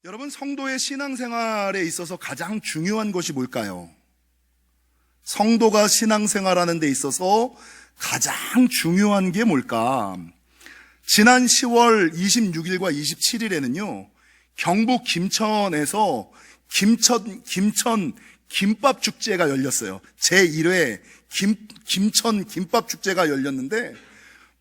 여러분, 성도의 신앙생활에 있어서 가장 중요한 것이 뭘까요? 성도가 신앙생활하는 데 있어서 가장 중요한 게 뭘까? 지난 10월 26일과 27일에는요, 경북 김천에서 김천 김밥 축제가 열렸어요. 제1회 김천 김밥 축제가 열렸는데,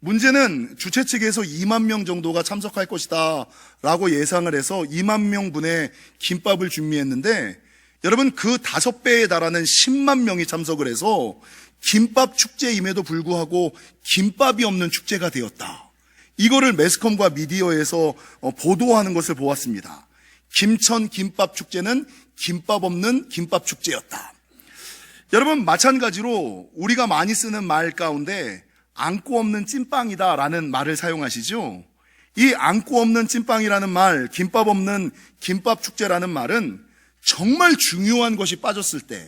문제는 주최 측에서 2만 명 정도가 참석할 것이다 라고 예상을 해서 2만 명분의 김밥을 준비했는데, 여러분, 그 5배에 달하는 10만 명이 참석을 해서 김밥 축제임에도 불구하고 김밥이 없는 축제가 되었다. 이거를 매스컴과 미디어에서 보도하는 것을 보았습니다. 김천 김밥 축제는 김밥 없는 김밥 축제였다. 여러분, 마찬가지로 우리가 많이 쓰는 말 가운데 안고 없는 찐빵이다 라는 말을 사용하시죠. 이 안고 없는 찐빵이라는 말, 김밥 없는 김밥 축제라는 말은 정말 중요한 것이 빠졌을 때,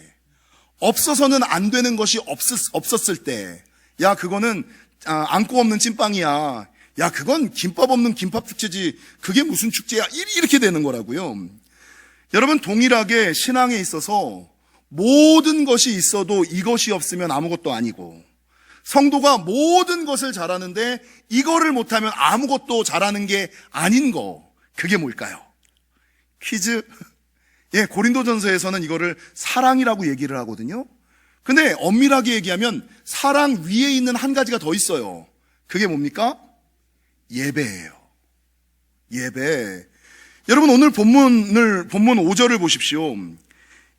없어서는 안 되는 것이 없었을 때, 야, 그거는 안고 없는 찐빵이야, 야, 그건 김밥 없는 김밥 축제지, 그게 무슨 축제야, 이렇게 되는 거라고요. 여러분, 동일하게 신앙에 있어서 모든 것이 있어도 이것이 없으면 아무것도 아니고, 성도가 모든 것을 잘하는데 이거를 못하면 아무것도 잘하는 게 아닌 거, 그게 뭘까요? 퀴즈. 고린도전서에서는 이거를 사랑이라고 얘기를 하거든요. 근데 엄밀하게 얘기하면 사랑 위에 있는 한 가지가 더 있어요. 그게 뭡니까? 예배예요. 예배. 여러분, 오늘 본문 5절을 보십시오.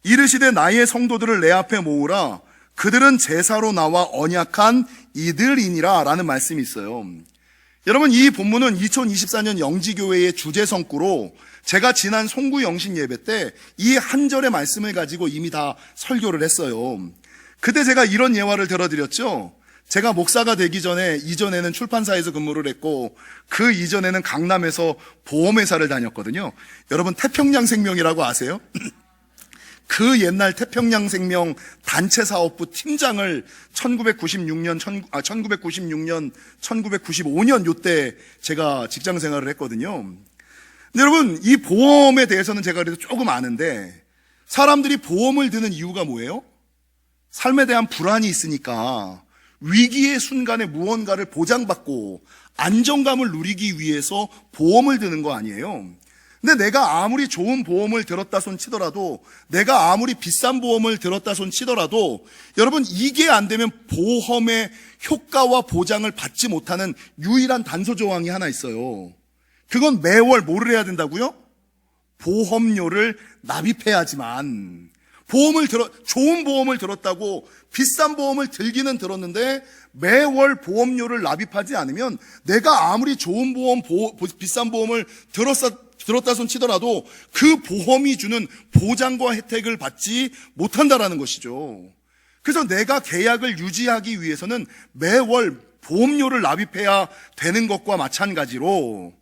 이르시되 나의 성도들을 내 앞에 모으라, 그들은 제사로 나와 언약한 이들이니라 라는 말씀이 있어요. 여러분, 이 본문은 2024년 영지교회의 주제 성구로 제가 지난 송구 영신 예배 때 이 한 절의 말씀을 가지고 이미 다 설교를 했어요. 그때 제가 이런 예화를 들어드렸죠. 제가 목사가 되기 전에 이전에는 출판사에서 근무를 했고, 그 이전에는 강남에서 보험회사를 다녔거든요. 여러분, 태평양생명이라고 아세요? 그 옛날 태평양생명 단체사업부 팀장을 1996년, 1995년 요때 제가 직장생활을 했거든요. 근데 여러분, 이 보험에 대해서는 제가 그래도 조금 아는데, 사람들이 보험을 드는 이유가 뭐예요? 삶에 대한 불안이 있으니까 위기의 순간에 무언가를 보장받고 안정감을 누리기 위해서 보험을 드는 거 아니에요? 근데 내가 아무리 좋은 보험을 들었다 손 치더라도, 내가 아무리 비싼 보험을 들었다 손 치더라도, 여러분, 이게 안 되면 보험의 효과와 보장을 받지 못하는 유일한 단서 조항이 하나 있어요. 그건 매월 뭐를 해야 된다고요? 보험료를 납입해야지만. 좋은 보험을 들었다고 비싼 보험을 들기는 들었는데 매월 보험료를 납입하지 않으면 내가 아무리 좋은 보험, 비싼 보험을 들었다 손 치더라도 그 보험이 주는 보장과 혜택을 받지 못한다라는 것이죠. 그래서 내가 계약을 유지하기 위해서는 매월 보험료를 납입해야 되는 것과 마찬가지로,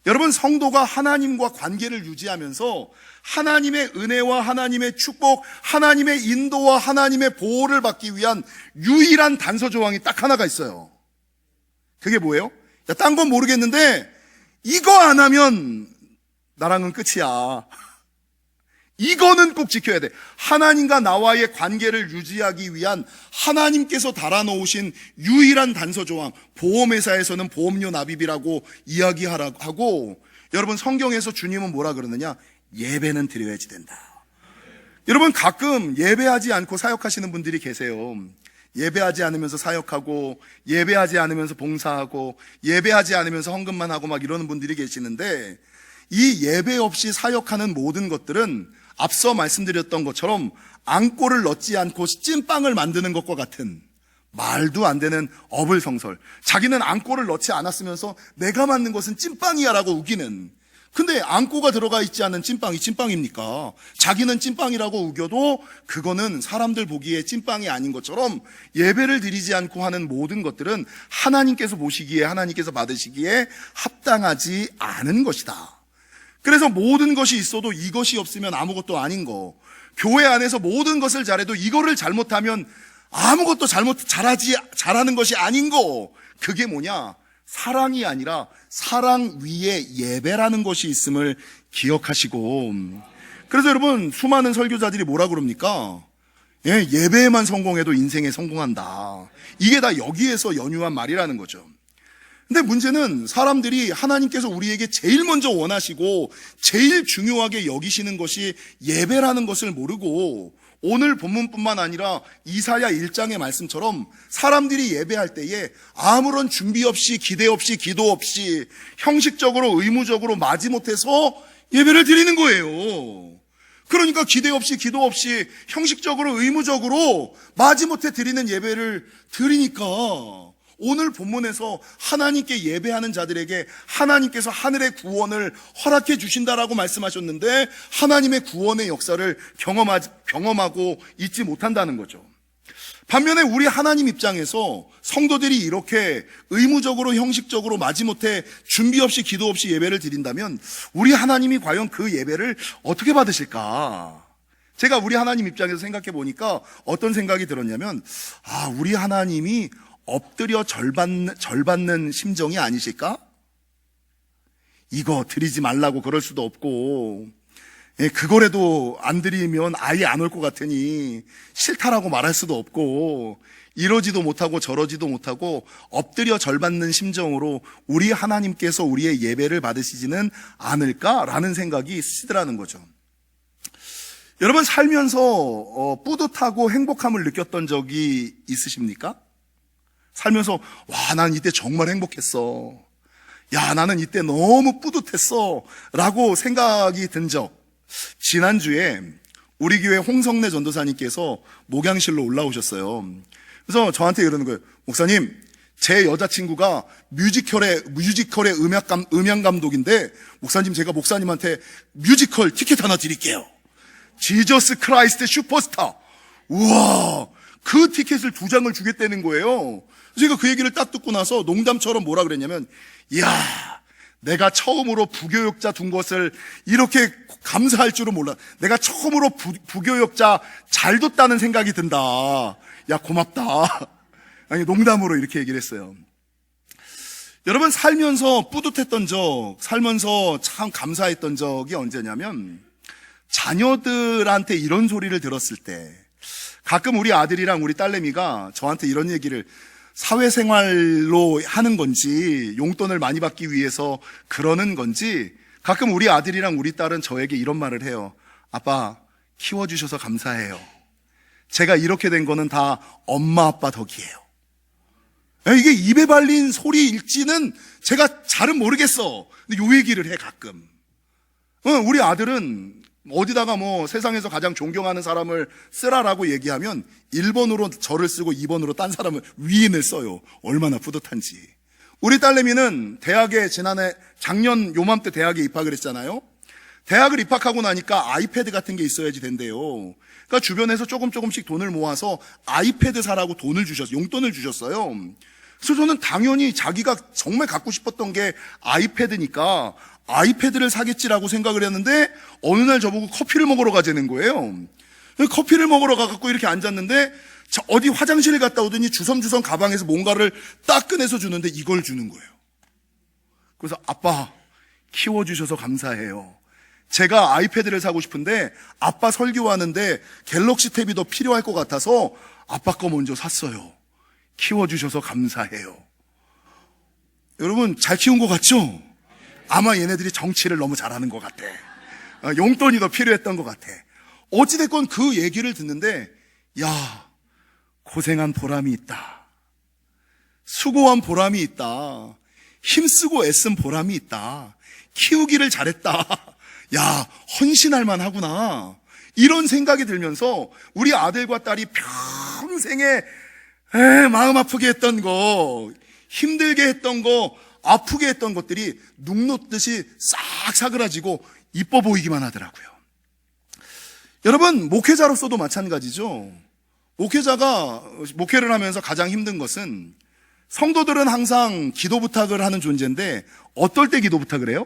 여러분, 성도가 하나님과 관계를 유지하면서 하나님의 은혜와 하나님의 축복, 하나님의 인도와 하나님의 보호를 받기 위한 유일한 단서 조항이 딱 하나가 있어요. 그게 뭐예요? 딴 건 모르겠는데 이거 안 하면 나랑은 끝이야. 이거는 꼭 지켜야 돼. 하나님과 나와의 관계를 유지하기 위한 하나님께서 달아놓으신 유일한 단서 조항, 보험회사에서는 보험료 납입이라고 이야기하고, 여러분, 성경에서 주님은 뭐라 그러느냐? 예배는 드려야지 된다. 여러분, 가끔 예배하지 않고 사역하시는 분들이 계세요. 예배하지 않으면서 사역하고, 예배하지 않으면서 봉사하고, 예배하지 않으면서 헌금만 하고 막 이러는 분들이 계시는데, 이 예배 없이 사역하는 모든 것들은 앞서 말씀드렸던 것처럼 안골을 넣지 않고 찐빵을 만드는 것과 같은 말도 안 되는 어불성설. 자기는 안골을 넣지 않았으면서 내가 만든 것은 찐빵이야 라고 우기는. 근데 안고가 들어가 있지 않은 찐빵이 찐빵입니까? 자기는 찐빵이라고 우겨도 그거는 사람들 보기에 찐빵이 아닌 것처럼 예배를 드리지 않고 하는 모든 것들은 하나님께서 보시기에, 하나님께서 받으시기에 합당하지 않은 것이다. 그래서 모든 것이 있어도 이것이 없으면 아무것도 아닌 거. 교회 안에서 모든 것을 잘해도 이거를 잘못하면 아무것도 잘하는 것이 아닌 거. 그게 뭐냐? 사랑이 아니라 사랑 위에 예배라는 것이 있음을 기억하시고, 그래서 여러분 수많은 설교자들이 뭐라 그럽니까? 예배에만 성공해도 인생에 성공한다. 이게 다 여기에서 연유한 말이라는 거죠. 근데 문제는 사람들이 하나님께서 우리에게 제일 먼저 원하시고 제일 중요하게 여기시는 것이 예배라는 것을 모르고, 오늘 본문뿐만 아니라 이사야 1장의 말씀처럼 사람들이 예배할 때에 아무런 준비 없이 기대 없이 기도 없이 형식적으로 의무적으로 마지못해서 예배를 드리는 거예요. 그러니까 기대 없이 기도 없이 형식적으로 의무적으로 마지못해 드리는 예배를 드리니까 오늘 본문에서 하나님께 예배하는 자들에게 하나님께서 하늘의 구원을 허락해 주신다라고 말씀하셨는데 하나님의 구원의 역사를 경험하고 있지 못한다는 거죠. 반면에 우리 하나님 입장에서 성도들이 이렇게 의무적으로 형식적으로 마지못해 준비 없이 기도 없이 예배를 드린다면 우리 하나님이 과연 그 예배를 어떻게 받으실까? 제가 우리 하나님 입장에서 생각해 보니까 어떤 생각이 들었냐면, 우리 하나님이 엎드려 절받는 심정이 아니실까? 이거 드리지 말라고 그럴 수도 없고, 그거라도 안 드리면 아예 안 올 것 같으니 싫다라고 말할 수도 없고, 이러지도 못하고 저러지도 못하고 엎드려 절받는 심정으로 우리 하나님께서 우리의 예배를 받으시지는 않을까라는 생각이 쓰더라는 거죠. 여러분 살면서 뿌듯하고 행복함을 느꼈던 적이 있으십니까? 살면서 난 이때 정말 행복했어, 나는 이때 너무 뿌듯했어 라고 생각이 든 적. 지난주에 우리 교회 홍성래 전도사님께서 목양실로 올라오셨어요. 그래서 저한테 이러는 거예요. 목사님, 제 여자친구가 뮤지컬의 음향 감독인데 목사님, 제가 목사님한테 뮤지컬 티켓 하나 드릴게요. 지저스 크라이스트 슈퍼스타. 우와, 그 티켓을 2장을 주겠다는 거예요. 제가 그 얘기를 딱 듣고 나서 농담처럼 뭐라 그랬냐면, 내가 처음으로 부교역자 둔 것을 이렇게 감사할 줄은 몰라. 내가 처음으로 부교역자 잘 뒀다는 생각이 든다. 고맙다. 아니, 농담으로 이렇게 얘기를 했어요. 여러분 살면서 뿌듯했던 적, 살면서 참 감사했던 적이 언제냐면, 자녀들한테 이런 소리를 들었을 때, 가끔 우리 아들이랑 우리 딸내미가 저한테 이런 얘기를, 사회생활로 하는 건지 용돈을 많이 받기 위해서 그러는 건지, 가끔 우리 아들이랑 우리 딸은 저에게 이런 말을 해요. 아빠, 키워주셔서 감사해요. 제가 이렇게 된 거는 다 엄마 아빠 덕이에요. 이게 입에 발린 소리일지는 제가 잘은 모르겠어. 근데 요 얘기를 해 가끔. 우리 아들은 어디다가 세상에서 가장 존경하는 사람을 쓰라라고 얘기하면 1번으로 저를 쓰고 2번으로 딴 사람을 위인을 써요. 얼마나 뿌듯한지. 우리 딸내미는 작년 요맘때 대학에 입학을 했잖아요. 대학을 입학하고 나니까 아이패드 같은 게 있어야지 된대요. 그러니까 주변에서 조금씩 돈을 모아서 아이패드 사라고 용돈을 주셨어요. 그래서 저는 당연히 자기가 정말 갖고 싶었던 게 아이패드니까 아이패드를 사겠지라고 생각을 했는데, 어느 날 저보고 커피를 먹으러 가자는 거예요. 커피를 먹으러 가갖고 이렇게 앉았는데, 어디 화장실에 갔다 오더니 주섬주섬 가방에서 뭔가를 딱 꺼내서 주는데 이걸 주는 거예요. 그래서 아빠, 키워주셔서 감사해요. 제가 아이패드를 사고 싶은데 아빠 설교하는데 갤럭시 탭이 더 필요할 것 같아서 아빠 거 먼저 샀어요. 키워주셔서 감사해요. 여러분 잘 키운 것 같죠? 아마 얘네들이 정치를 너무 잘하는 것 같아. 용돈이 더 필요했던 것 같아. 어찌됐건 그 얘기를 듣는데, 고생한 보람이 있다. 수고한 보람이 있다. 힘쓰고 애쓴 보람이 있다. 키우기를 잘했다. 헌신할 만하구나. 이런 생각이 들면서 우리 아들과 딸이 평생에 마음 아프게 했던 거, 힘들게 했던 거, 아프게 했던 것들이 눅눅듯이 싹 사그라지고 이뻐 보이기만 하더라고요. 여러분, 목회자로서도 마찬가지죠. 목회자가 목회를 하면서 가장 힘든 것은, 성도들은 항상 기도 부탁을 하는 존재인데 어떨 때 기도 부탁을 해요?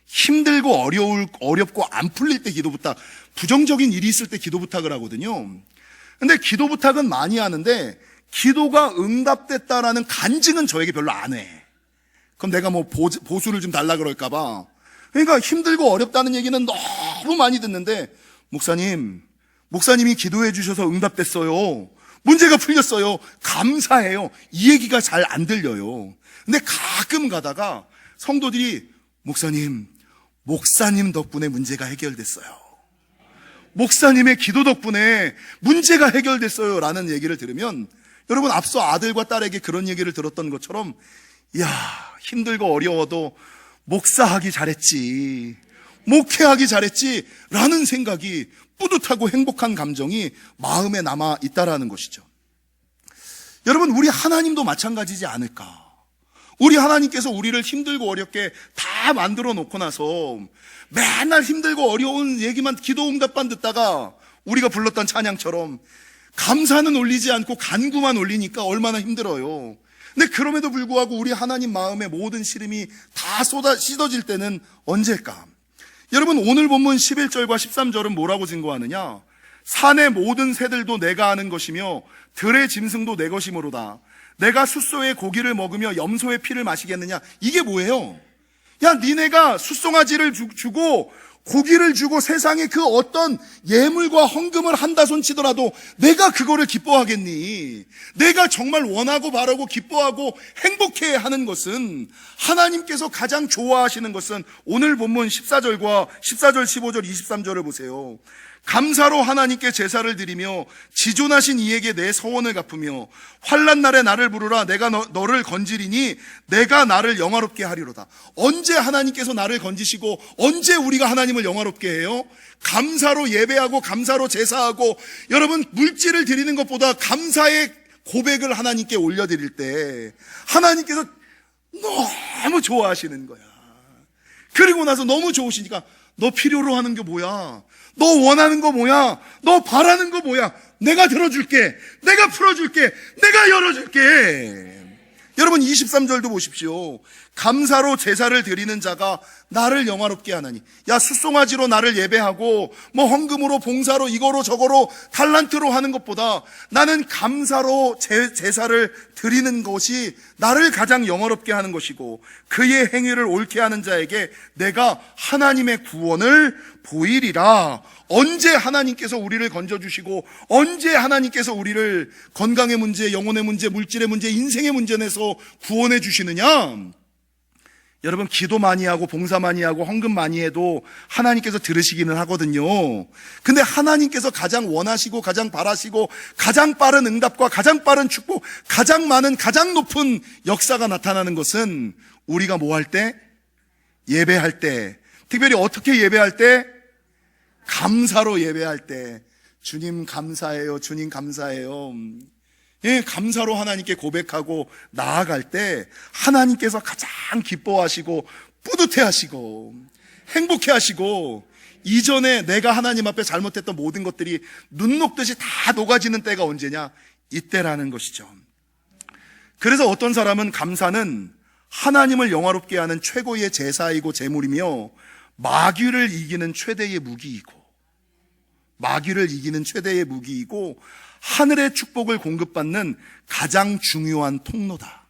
힘들고 어렵고 안 풀릴 때 기도 부탁, 부정적인 일이 있을 때 기도 부탁을 하거든요. 근데 기도 부탁은 많이 하는데 기도가 응답됐다라는 간증은 저에게 별로 안 해. 그럼 내가 뭐 보수를 좀 달라 그럴까봐. 그러니까 힘들고 어렵다는 얘기는 너무 많이 듣는데, 목사님이 기도해 주셔서 응답됐어요. 문제가 풀렸어요. 감사해요. 이 얘기가 잘 안 들려요. 근데 가끔 가다가 성도들이 목사님 덕분에 문제가 해결됐어요. 목사님의 기도 덕분에 문제가 해결됐어요. 라는 얘기를 들으면, 여러분 앞서 아들과 딸에게 그런 얘기를 들었던 것처럼, 힘들고 어려워도 목사하기 잘했지, 목회하기 잘했지 라는 생각이, 뿌듯하고 행복한 감정이 마음에 남아 있다라는 것이죠. 여러분, 우리 하나님도 마찬가지지 않을까? 우리 하나님께서 우리를 힘들고 어렵게 다 만들어 놓고 나서 맨날 힘들고 어려운 얘기만, 기도 응답만 듣다가 우리가 불렀던 찬양처럼 감사는 올리지 않고 간구만 올리니까 얼마나 힘들어요. 근데 그럼에도 불구하고 우리 하나님 마음의 모든 시름이 다 쏟아질 때는 언제일까? 여러분, 오늘 본문 11절과 13절은 뭐라고 증거하느냐? 산의 모든 새들도 내가 아는 것이며 들의 짐승도 내 것이므로다. 내가 숫소의 고기를 먹으며 염소의 피를 마시겠느냐? 이게 뭐예요? 니네가 숫송아지를 주고 고기를 주고 세상에 그 어떤 예물과 헌금을 한다 손치더라도 내가 그거를 기뻐하겠니? 내가 정말 원하고 바라고 기뻐하고 행복해 하는 것은, 하나님께서 가장 좋아하시는 것은 오늘 본문 14절, 15절, 23절을 보세요. 감사로 하나님께 제사를 드리며 지존하신 이에게 내 서원을 갚으며 환난 날에 나를 부르라. 내가 너를 건지리니 내가 나를 영화롭게 하리로다. 언제 하나님께서 나를 건지시고 언제 우리가 하나님을 영화롭게 해요? 감사로 예배하고 감사로 제사하고, 여러분 물질을 드리는 것보다 감사의 고백을 하나님께 올려드릴 때 하나님께서 너무 좋아하시는 거야. 그리고 나서 너무 좋으시니까, 너 필요로 하는 게 뭐야? 너 원하는 거 뭐야? 너 바라는 거 뭐야? 내가 들어줄게. 내가 풀어줄게. 내가 열어줄게. 여러분 23절도 보십시오. 감사로 제사를 드리는 자가 나를 영화롭게 하나니. 숫송아지로 나를 예배하고 헌금으로 봉사로 이거로 저거로 달란트로 하는 것보다 나는 감사로 제사를 드리는 것이 나를 가장 영화롭게 하는 것이고, 그의 행위를 옳게 하는 자에게 내가 하나님의 구원을 보이리라. 언제 하나님께서 우리를 건져주시고 언제 하나님께서 우리를 건강의 문제, 영혼의 문제, 물질의 문제, 인생의 문제에서 구원해 주시느냐? 여러분, 기도 많이 하고 봉사 많이 하고 헌금 많이 해도 하나님께서 들으시기는 하거든요. 근데 하나님께서 가장 원하시고 가장 바라시고 가장 빠른 응답과 가장 빠른 축복, 가장 많은 가장 높은 역사가 나타나는 것은 우리가 뭐 할 때? 예배할 때. 특별히 어떻게 예배할 때? 감사로 예배할 때. 주님 감사해요. 주님 감사해요. 감사로 하나님께 고백하고 나아갈 때 하나님께서 가장 기뻐하시고 뿌듯해하시고 행복해하시고, 이전에 내가 하나님 앞에 잘못했던 모든 것들이 눈 녹듯이 다 녹아지는 때가 언제냐? 이때라는 것이죠. 그래서 어떤 사람은 감사는 하나님을 영화롭게 하는 최고의 제사이고 제물이며 마귀를 이기는 최대의 무기이고, 하늘의 축복을 공급받는 가장 중요한 통로다.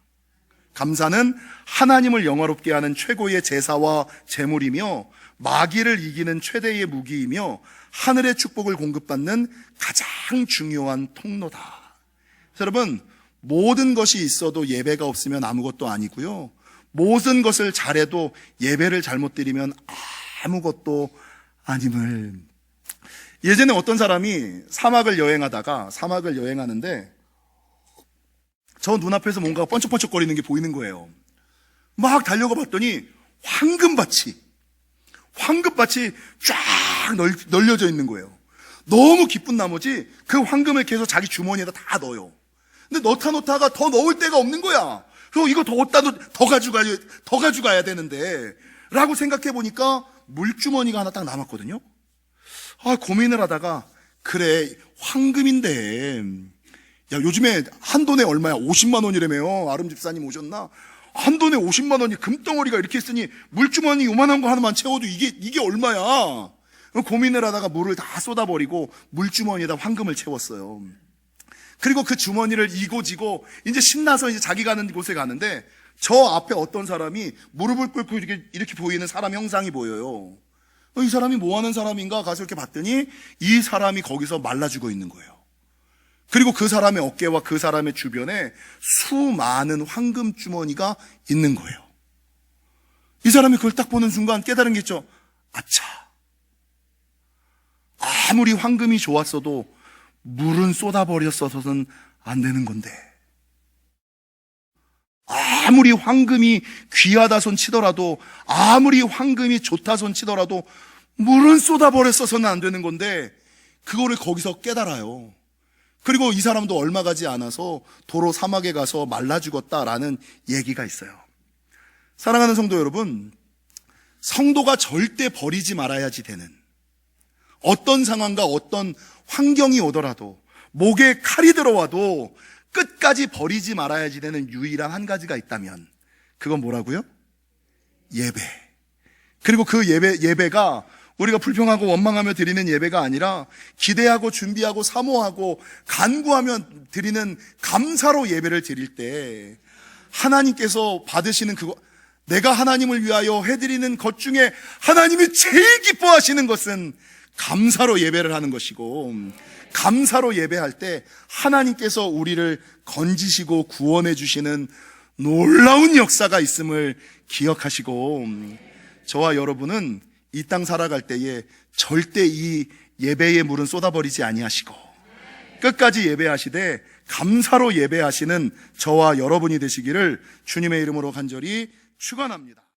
감사는 하나님을 영화롭게 하는 최고의 제사와 제물이며 마귀를 이기는 최대의 무기이며 하늘의 축복을 공급받는 가장 중요한 통로다. 여러분, 모든 것이 있어도 예배가 없으면 아무것도 아니고요, 모든 것을 잘해도 예배를 잘못 드리면 아무것도 아님을. 예전에 어떤 사람이 사막을 여행하는데 저 눈앞에서 뭔가 번쩍번쩍거리는 게 보이는 거예요. 막 달려가 봤더니 황금밭이 쫙 널려져 있는 거예요. 너무 기쁜 나머지 그 황금을 계속 자기 주머니에다 다 넣어요. 근데 넣다가 더 넣을 데가 없는 거야. 그래서 이거 더 가져가야 되는데 라고 생각해 보니까 물주머니가 하나 딱 남았거든요. 고민을 하다가, 그래 황금인데, 요즘에 한 돈에 얼마야? 50만 원이라며요. 아름 집사님 오셨나? 한 돈에 50만 원이 금덩어리가 이렇게 있으니 물주머니 요만한 거 하나만 채워도 이게 얼마야? 고민을 하다가 물을 다 쏟아버리고 물주머니에다 황금을 채웠어요. 그리고 그 주머니를 이고지고 이제 신나서 이제 자기 가는 곳에 가는데 저 앞에 어떤 사람이 무릎을 꿇고 이렇게 보이는 사람 형상이 보여요. 이 사람이 뭐 하는 사람인가 가서 이렇게 봤더니 이 사람이 거기서 말라 죽어 있는 거예요. 그리고 그 사람의 어깨와 그 사람의 주변에 수많은 황금 주머니가 있는 거예요. 이 사람이 그걸 딱 보는 순간 깨달은 게 있죠. 아차. 아무리 황금이 좋았어도 물은 쏟아버렸어서는 안 되는 건데. 아무리 황금이 귀하다 손 치더라도, 아무리 황금이 좋다 손 치더라도 물은 쏟아버렸어서는 안 되는 건데, 그거를 거기서 깨달아요. 그리고 이 사람도 얼마 가지 않아서 도로 사막에 가서 말라 죽었다라는 얘기가 있어요. 사랑하는 성도 여러분, 성도가 절대 버리지 말아야지 되는, 어떤 상황과 어떤 환경이 오더라도, 목에 칼이 들어와도 끝까지 버리지 말아야지 되는 유일한 한 가지가 있다면 그건 뭐라고요? 예배. 그리고 그 예배가 우리가 불평하고 원망하며 드리는 예배가 아니라 기대하고 준비하고 사모하고 간구하며 드리는 감사로 예배를 드릴 때 하나님께서 받으시는 그거, 내가 하나님을 위하여 해드리는 것 중에 하나님이 제일 기뻐하시는 것은 감사로 예배를 하는 것이고, 감사로 예배할 때 하나님께서 우리를 건지시고 구원해 주시는 놀라운 역사가 있음을 기억하시고, 저와 여러분은 이 땅 살아갈 때에 절대 이 예배의 물은 쏟아버리지 아니하시고 끝까지 예배하시되 감사로 예배하시는 저와 여러분이 되시기를 주님의 이름으로 간절히 축원합니다.